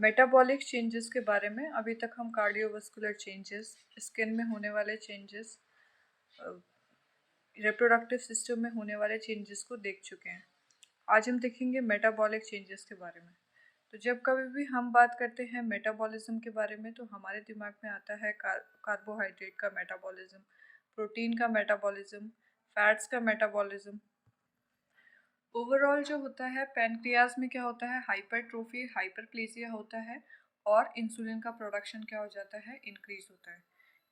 Metabolic changes के बारे में अभी तक हम कार्डियोवास्कुलर चेंजेस, स्किन में होने वाले चेंजेस, रिप्रोडक्टिव सिस्टम में होने वाले चेंजेस को देख चुके हैं। आज हम देखेंगे मेटाबॉलिक चेंजेस के बारे में। तो जब कभी भी हम बात करते हैं मेटाबॉलिज्म के बारे में तो हमारे दिमाग में आता है कार्बोहाइड्रेट का मेटाबॉलिज्म, प्रोटीन का मेटाबॉलिज्म, फैट्स का मेटाबॉलिज्म। ओवरऑल जो होता है पैनक्रियाज में क्या होता है, हाइपरट्रोफी, हाइपरप्लेसिया होता है और इंसुलिन का प्रोडक्शन क्या हो जाता है, इंक्रीज होता है।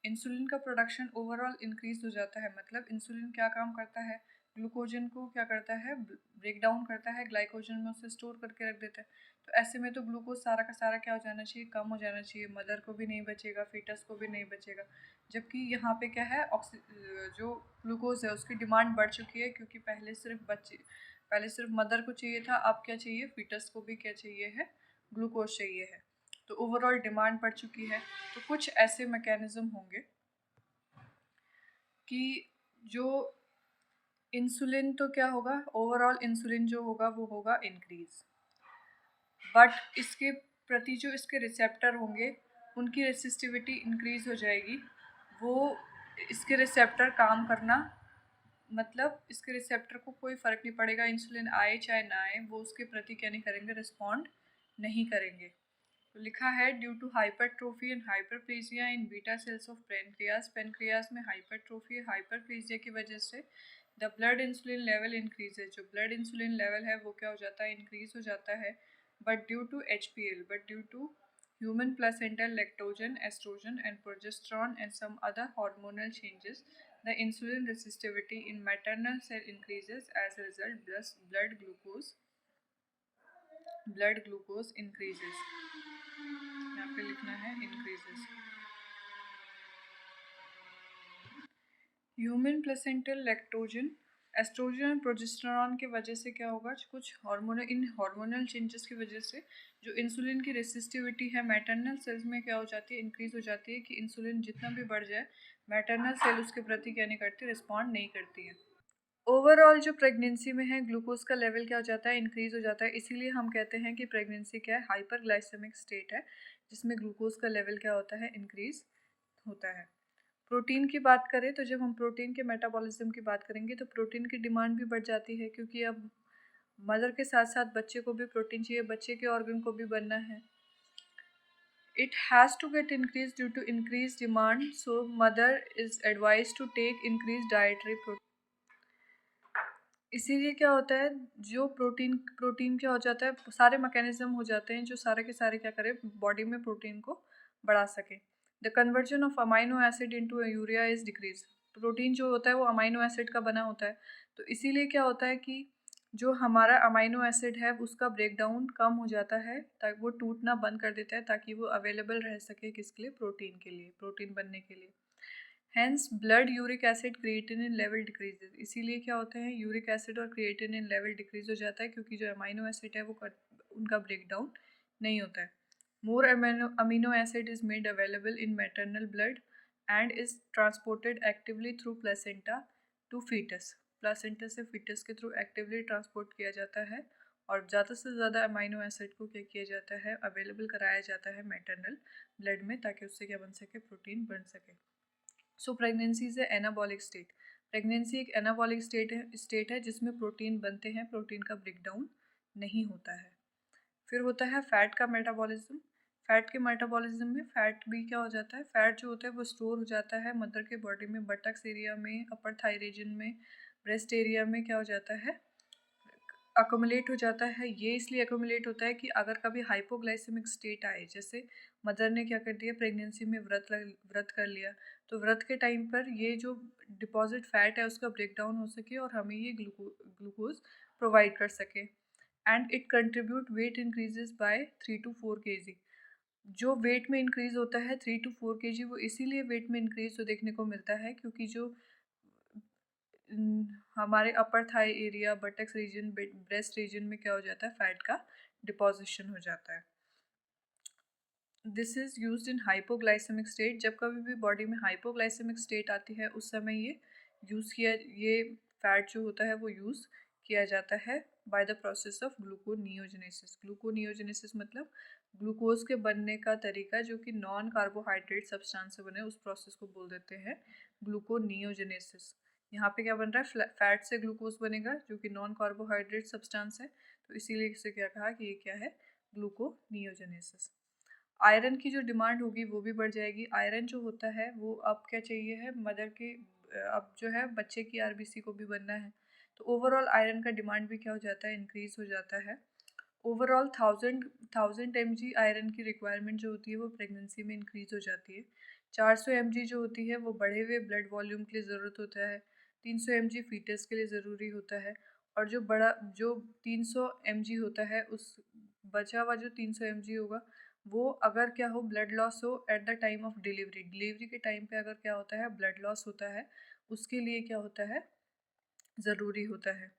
इंसुलिन का प्रोडक्शन ओवरऑल इंक्रीज हो जाता है, मतलब इंसुलिन क्या काम करता है, ग्लूकोजन को क्या करता है, ब्रेक डाउन करता है, ग्लाइकोजन में उसे स्टोर करके रख देता है। तो ऐसे में तो ग्लूकोज सारा का सारा क्या हो जाना चाहिए, कम हो जाना चाहिए, मदर को भी नहीं बचेगा, फीटस को भी नहीं बचेगा। जबकि यहाँ पे क्या है, जो ग्लूकोज है उसकी डिमांड बढ़ चुकी है, क्योंकि पहले सिर्फ मदर को चाहिए था, अब क्या चाहिए, फीटस को भी क्या चाहिए है, ग्लूकोज चाहिए है। तो ओवरऑल डिमांड बढ़ चुकी है। तो कुछ ऐसे मैकेनिज्म होंगे कि जो इंसुलिन तो क्या होगा, ओवरऑल इंसुलिन जो होगा वो होगा इंक्रीज, बट इसके प्रति जो इसके रिसेप्टर होंगे उनकी रेसिस्टिविटी इंक्रीज हो जाएगी। वो इसके रिसेप्टर काम करना, मतलब इसके रिसेप्टर को कोई फ़र्क नहीं पड़ेगा, इंसुलिन आए चाहे ना आए, वो उसके प्रति क्या नहीं करेंगे, रिस्पॉन्ड नहीं करेंगे। तो लिखा है due to hypertrophy and hyperplasia in beta cells of pancreas, pancreas में हाइपरट्रोफी हाइपरप्लेसिया की वजह से the blood insulin level increase है, जो ब्लड इंसुलिन लेवल है वो क्या हो जाता है, इंक्रीज हो जाता है। But due to HPL, but due to human placental lactogen, estrogen and progesterone and some other hormonal changes, the insulin resistivity in maternal cell increases. As a result, blood glucose increases. यहाँ पे लिखना है increases. Human placental lactogen, estrogen और progesterone की वजह से क्या होगा, कुछ हार्मोनल चेंजेस की वजह से जो इंसुलिन की रेसिस्टिविटी है मैटरनल सेल्स में क्या हो जाती है, इंक्रीज हो जाती है, कि इंसुलिन जितना भी बढ़ जाए मैटरनल सेल उसके प्रति क्या नहीं करती, रिस्पॉन्ड नहीं करती है। ओवरऑल जो प्रेगनेंसी में है ग्लूकोज का लेवल क्या हो जाता है, इंक्रीज हो जाता है। इसीलिए हम कहते हैं कि प्रेगनेंसी क्या है, हाइपरग्लाइसेमिक स्टेट है, जिसमें ग्लूकोज का लेवल क्या होता है, इंक्रीज होता है। प्रोटीन की बात करें तो जब हम प्रोटीन के मेटाबॉलिज्म की बात करेंगे तो प्रोटीन की डिमांड भी बढ़ जाती है, क्योंकि अब मदर के साथ साथ बच्चे को भी प्रोटीन चाहिए, बच्चे के ऑर्गन को भी बनना है। It has to get increase due to increase demand, so mother is advise to take increase dietary protein. इसीलिए क्या होता है, जो प्रोटीन क्या हो जाता है, सारे मैकेनिज्म हो जाते हैं जो सारे के सारे क्या करें, बॉडी में प्रोटीन को बढ़ा सके। The conversion of amino acid into urea is decrease. Protein जो होता है वो अमाइनो एसिड का बना होता है, तो इसीलिए क्या होता है कि जो हमारा अमाइनो एसिड है उसका ब्रेकडाउन कम हो जाता है, ताकि वो टूटना बंद कर देता है, ताकि वो अवेलेबल रह सके किसके लिए, प्रोटीन के लिए, प्रोटीन बनने के लिए। Hence blood uric acid creatinine level decreases. इसीलिए क्या होता है, यूरिक एसिड और क्रिएटिनिन लेवल डिक्रीज हो जाता है, क्योंकि जो अमाइनो एसिड है वो उनका ब्रेकडाउन नहीं होता है। More amino acid is made available in maternal blood and is transported actively through placenta to fetus. Placenta से फीटस के थ्रू एक्टिवली ट्रांसपोर्ट किया जाता है, और ज़्यादा से ज़्यादा अमाइनो एसिड को क्या किया जाता है, अवेलेबल कराया जाता है मैटरनल ब्लड में, ताकि उससे क्या बन सके, प्रोटीन बन सके। So pregnancy is anabolic state. Pregnancy एक एनाबॉलिक स्टेट है जिसमें प्रोटीन बनते हैं, प्रोटीन का ब्रेकडाउन नहीं होता है। फिर होता है फैट का मेटाबॉलिज्म। फैट के मेटाबॉलिज्म में फैट भी क्या हो जाता है, फैट जो होता है वो स्टोर हो जाता है मदर के बॉडी में, बटक्स एरिया में, अपर थाई रीजन में, ब्रेस्ट एरिया में क्या हो जाता है, अकोमुलेट हो जाता है। ये इसलिए अकोमुलेट होता है कि अगर कभी हाइपोग्लाइसेमिक स्टेट आए, जैसे मदर ने क्या कर दिया, प्रेगनेंसी में व्रत कर लिया, तो व्रत के टाइम पर ये जो डिपॉजिट फैट है उसका ब्रेकडाउन हो सके और हमें ये ग्लूकोज प्रोवाइड कर सके। And it contribute weight increases by 3 to 4 kg। जो वेट में इंक्रीज होता है 3 to 4 kg, वो इसीलिए वेट में इंक्रीज तो देखने को मिलता है, क्योंकि जो हमारे upper thigh area, buttocks region, breast region में क्या हो जाता है, फैट का डिपोजिशन हो जाता है। This is used in hypoglycemic state. जब कभी भी बॉडी में हाइपोग्लाइसेमिक स्टेट आती है उस समय ये फैट जो होता है वो यूज़ किया जाता है by the process of gluconeogenesis. Gluconeogenesis मतलब ग्लूकोज के बनने का तरीका जो कि नॉन कार्बोहाइड्रेट सब्सटेंस से बने उस प्रोसेस को बोल देते हैं ग्लूकोनियोजेनेसिस। यहाँ पे क्या बन रहा है, फैट से ग्लूकोज बनेगा जो कि नॉन कार्बोहाइड्रेट सब्सटेंस है, तो इसीलिए इसे क्या कहा कि ये क्या है, ग्लूकोनियोजेनेसिस। आयरन की जो डिमांड होगी वो भी बढ़ जाएगी। आयरन जो होता है वो अब क्या चाहिए है, मदर के अब जो है बच्चे की आरबीसी को भी बनना है, तो ओवरऑल आयरन का डिमांड भी क्या हो जाता है, इंक्रीज हो जाता है। ओवरऑल 1000 mg आयरन की रिक्वायरमेंट जो होती है वो प्रेगनेंसी में इंक्रीज हो जाती है। 400 mg जो होती है वो बढ़े हुए ब्लड वॉल्यूम के लिए ज़रूरत होता है। 300 mg फीटस के लिए ज़रूरी होता है। और जो 300 mg होता है, उस बचा हुआ जो 300 mg होगा वो अगर क्या हो, ब्लड लॉस हो at the time of delivery, delivery के टाइम पे अगर क्या होता है, ब्लड लॉस होता है, उसके लिए क्या होता है, ज़रूरी होता है।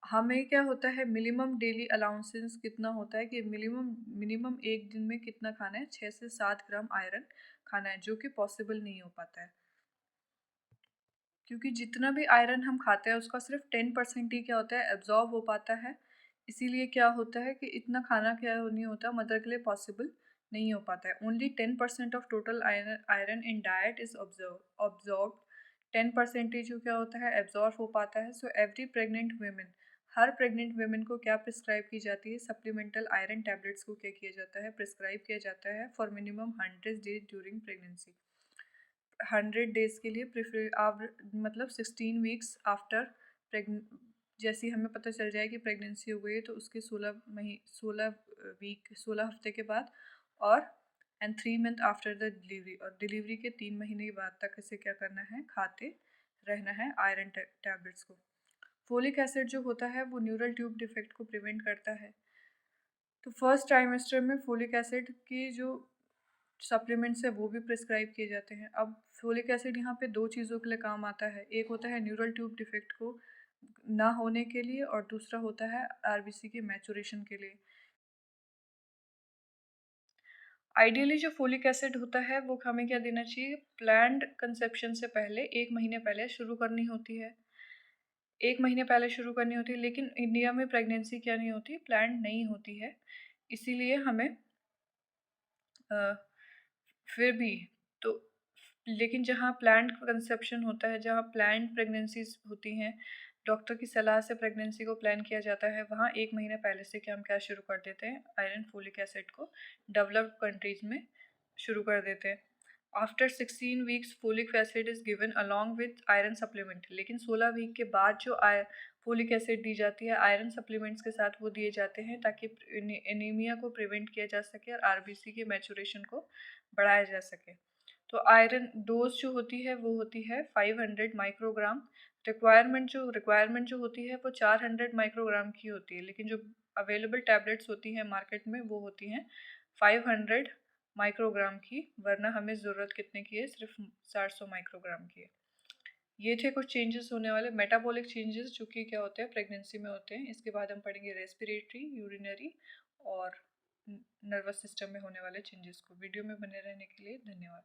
हमें क्या होता है, मिनिमम डेली अलाउंसेस कितना होता है कि मिनिमम मिनिमम एक दिन में कितना खाना है, 6 से 7 ग्राम आयरन खाना है, जो कि पॉसिबल नहीं हो पाता है, क्योंकि जितना भी आयरन हम खाते हैं उसका सिर्फ 10% ही क्या होता है, एब्जॉर्ब हो पाता है। इसीलिए क्या होता है कि इतना खाना क्या नहीं होता, मदर के लिए पॉसिबल नहीं हो पाता है। Only 10% of total iron in diet is absorb. 10% जो क्या होता है, एब्जॉर्ब हो पाता है। सो एवरी प्रेग्नेंट वेमेन, हर प्रेग्नेंट वेमेन को क्या प्रिस्क्राइब की जाती है, सप्लीमेंटल आयरन टैबलेट्स को क्या किया जाता है, प्रिस्क्राइब किया जाता है for minimum 100 days during pregnancy. 100 days के लिए प्रेफर आप, मतलब 16 वीक्स आफ्टर प्रेगन जैसे ही हमें पता चल जाए कि प्रेगनेंसी हो गई है, तो उसके 16 हफ्ते के बाद, और 3 मंथ आफ्टर द डिलीवरी, और डिलीवरी के 3 महीने के बाद तक इसे क्या करना है, खाते रहना है आयरन टैबलेट्स को। फोलिक एसिड जो होता है वो न्यूरल ट्यूब डिफेक्ट को प्रिवेंट करता है। तो फर्स्ट ट्राइमेस्टर में फोलिक एसिड की जो सप्लीमेंट्स है वो भी प्रिस्क्राइब किए जाते हैं। अब फोलिक एसिड यहाँ पे दो चीज़ों के लिए काम आता है, एक होता है न्यूरल ट्यूब डिफेक्ट को ना होने के लिए, और दूसरा होता है आरबीसी के मैचुरेशन के लिए। आइडियली जो फोलिक एसिड होता है वो हमें क्या देना चाहिए, प्लान्ड कंसेप्शन से पहले 1 महीने पहले शुरू करनी होती है। 1 महीने पहले शुरू करनी होती है, लेकिन इंडिया में प्रेगनेंसी क्या नहीं होती, प्लान्ड नहीं होती है। इसीलिए हमें फिर भी तो, लेकिन जहाँ प्लान्ड कंसेप्शन होता है, जहाँ प्लान्ड प्रेगनेंसीज होती हैं, डॉक्टर की सलाह से प्रेगनेंसी को प्लान किया जाता है, वहाँ 1 महीने पहले से क्या हम क्या शुरू कर देते हैं, आयरन फोलिक एसिड को डेवलप्ड कंट्रीज में शुरू कर देते हैं। After 16 weeks folic acid is given along with iron supplement, लेकिन 16 वीक के बाद जो फोलिक एसिड दी जाती है आयरन सप्लीमेंट्स के साथ, वो दिए जाते हैं ताकि एनीमिया को प्रिवेंट किया जा सके और आरबीसी के मैचुरेशन को बढ़ाया जा सके। तो आयरन डोज जो होती है वो होती है 500 माइक्रोग्राम। रिक्वायरमेंट जो होती है वो 400 माइक्रोग्राम की होती है, लेकिन जो अवेलेबल टैबलेट्स होती हैं मार्केट में वो होती हैं 500 माइक्रोग्राम की, वरना हमें ज़रूरत कितने की है, सिर्फ 400 माइक्रोग्राम की है। ये थे कुछ चेंजेस होने वाले मेटाबॉलिक चेंजेस जो कि क्या होते हैं, प्रेगनेंसी में होते हैं। इसके बाद हम पढ़ेंगे रेस्पिरेटरी, यूरिनरी और नर्वस सिस्टम में होने वाले चेंजेस को। वीडियो में बने रहने के लिए धन्यवाद।